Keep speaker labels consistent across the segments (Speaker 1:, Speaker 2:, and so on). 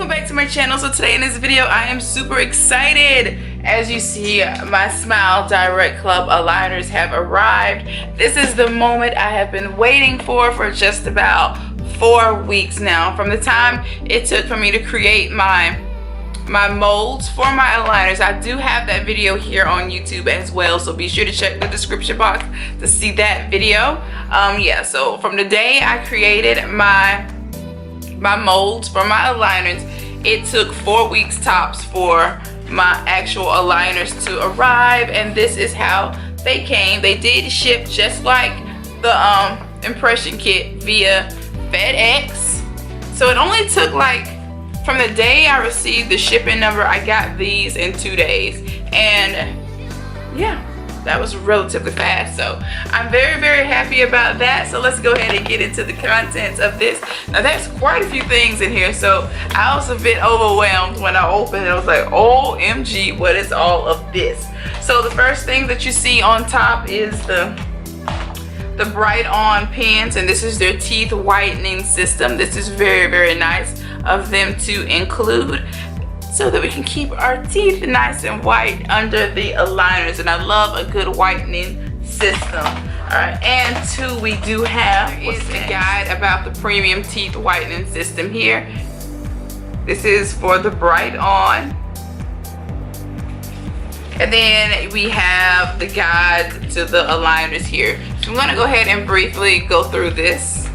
Speaker 1: welcome back to my channel. So today in this video I am super excited. As you see, my SmileDirectClub aligners have arrived. This is the moment I have been waiting for just about 4 weeks now. From the time it took for me to create my molds for my aligners. I do have that video here on YouTube as well, so be sure to check the description box to see that video. Yeah, so from the day I created my molds for my aligners, it took 4 weeks tops for my actual aligners to arrive, and this is how they came. They did ship just like the impression kit via FedEx, so it only took like, from the day I received the shipping number, I got these in 2 days, and yeah, that was relatively fast. So I'm very happy about that. So let's go ahead and get into the contents of this. Now there's quite a few things in here, so I was a bit overwhelmed when I opened it. I was like, OMG, what is all of this? So the first thing that you see on top is the Bright On pens, and this is their teeth whitening system. This is very nice of them to include, so that we can keep our teeth nice and white under the aligners, and I love a good whitening system. Alright, and two, we do have a guide about the premium teeth whitening system here. This is for the Bright On. And then we have the guide to the aligners here. So I'm going to go ahead and briefly go through this.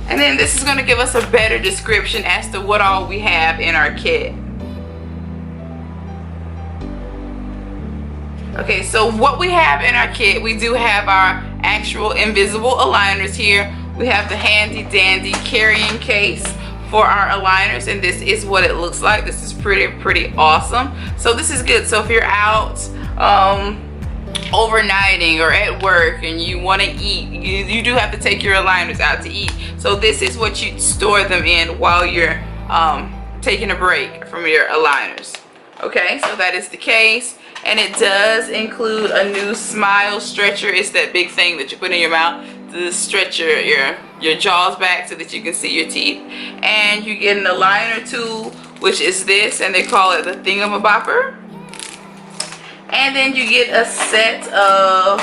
Speaker 1: And then this is going to give us a better description as to what all we have in our kit. Okay, so what we have in our kit, we do have our actual invisible aligners here. We have the handy dandy carrying case for our aligners, and this is what it looks like. This is pretty awesome. So this is good. So if you're out overnighting or at work and you want to eat, you do have to take your aligners out to eat. So this is what you store them in while you're taking a break from your aligners. Okay, so that is the case. And it does include a new smile stretcher. It's that big thing that you put in your mouth to stretch your jaws back so that you can see your teeth. And you get an aligner tool, which is this, and they call it the thingamabopper. And then you get a set of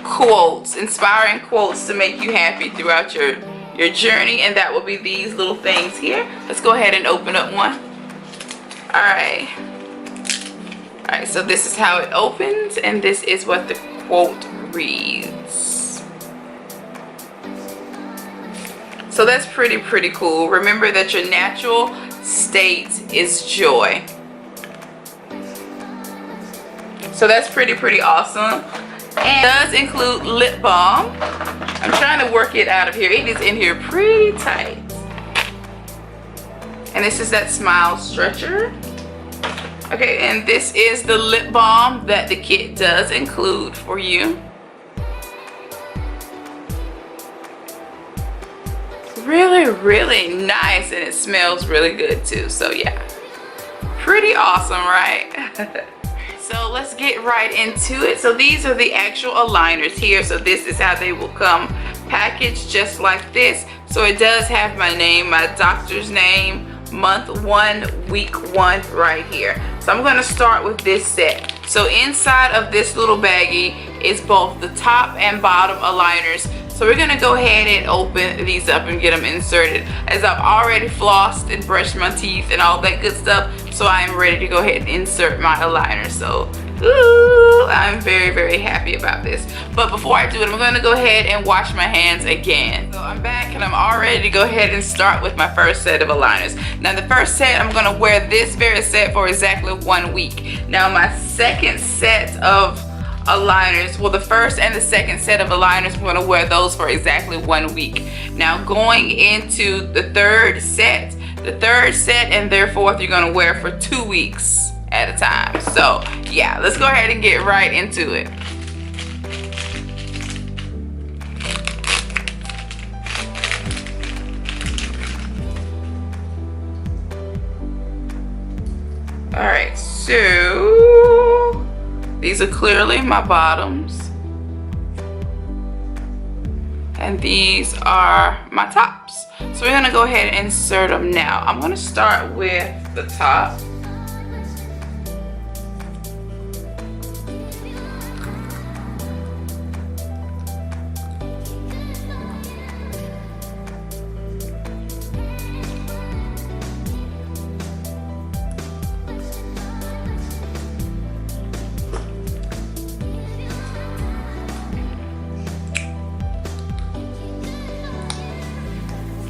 Speaker 1: quotes, inspiring quotes to make you happy throughout your journey, and that will be these little things here. Let's go ahead and open up one. Alright, so this is how it opens, and this is what the quote reads. So that's pretty cool. Remember that your natural state is joy. So that's pretty awesome. And it does include lip balm. I'm trying to work it out of here. It is in here pretty tight. And this is that smile stretcher. Okay, and this is the lip balm that the kit does include for you. Really nice, and it smells really good too. So yeah, pretty awesome, right? So let's get right into it. So these are the actual aligners here. So this is how they will come packaged, just like this. So it does have my name, my doctor's name, month 1, week 1 right here. So I'm going to start with this set. So inside of this little baggie is both the top and bottom aligners. So we're going to go ahead and open these up and get them inserted, as I've already flossed and brushed my teeth and all that good stuff. So I am ready to go ahead and insert my aligner. So ooh, I'm very happy about this. But before I do it, I'm going to go ahead and wash my hands again. So I'm back, and I'm all ready to go ahead and start with my first set of aligners. Now the first set, I'm going to wear this very set for exactly 1 week. Now my second set of aligners, well, the first and the second set of aligners, I'm going to wear those for exactly 1 week. Now going into the third set and their fourth, you're going to wear for 2 weeks at a time. So yeah, let's go ahead and get right into it. Alright, so these are clearly my bottoms, and these are my tops. tops. So we're gonna go ahead and insert them now. I'm gonna start with the top.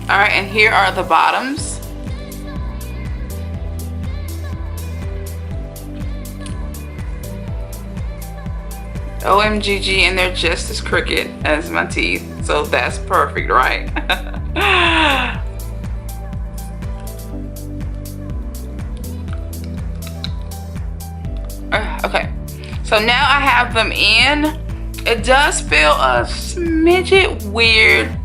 Speaker 1: All right, and here are the bottoms. OMGG, and they're just as crooked as my teeth, so that's perfect, right? Okay, so now I have them in. It does feel a smidget weird,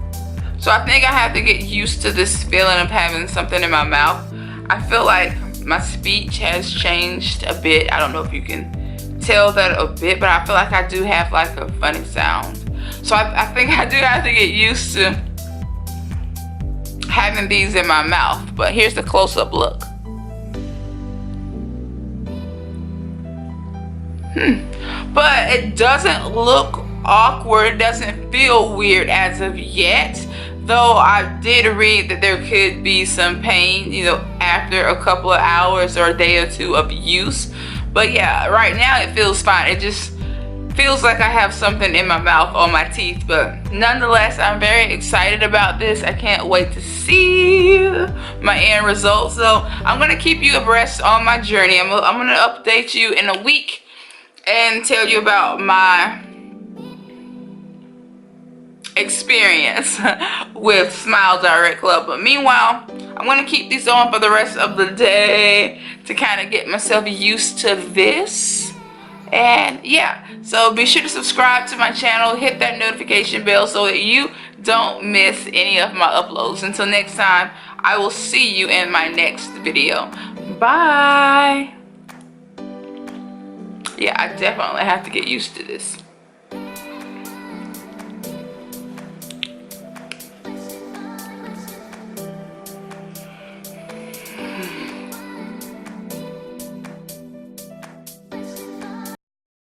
Speaker 1: so I think I have to get used to this feeling of having something in my mouth. I feel like my speech has changed a bit. I don't know if you can tell that a bit, but I feel like I do have like a funny sound. So I think I do have to get used to having these in my mouth. But here's the close-up look. But it doesn't look awkward. It doesn't feel weird as of yet. Though I did read that there could be some pain, you know, after a couple of hours or a day or two of use. But yeah, right now it feels fine. It just feels like I have something in my mouth on my teeth. But nonetheless, I'm very excited about this. I can't wait to see my end result. So I'm going to keep you abreast on my journey. I'm going to update you in a week and tell you about my experience with SmileDirectClub. But meanwhile, I'm going to keep these on for the rest of the day to kind of get myself used to this. And yeah, so be sure to subscribe to my channel, hit that notification bell so that you don't miss any of my uploads. Until next time, I will see you in my next video. Bye. Yeah, I definitely have to get used to this.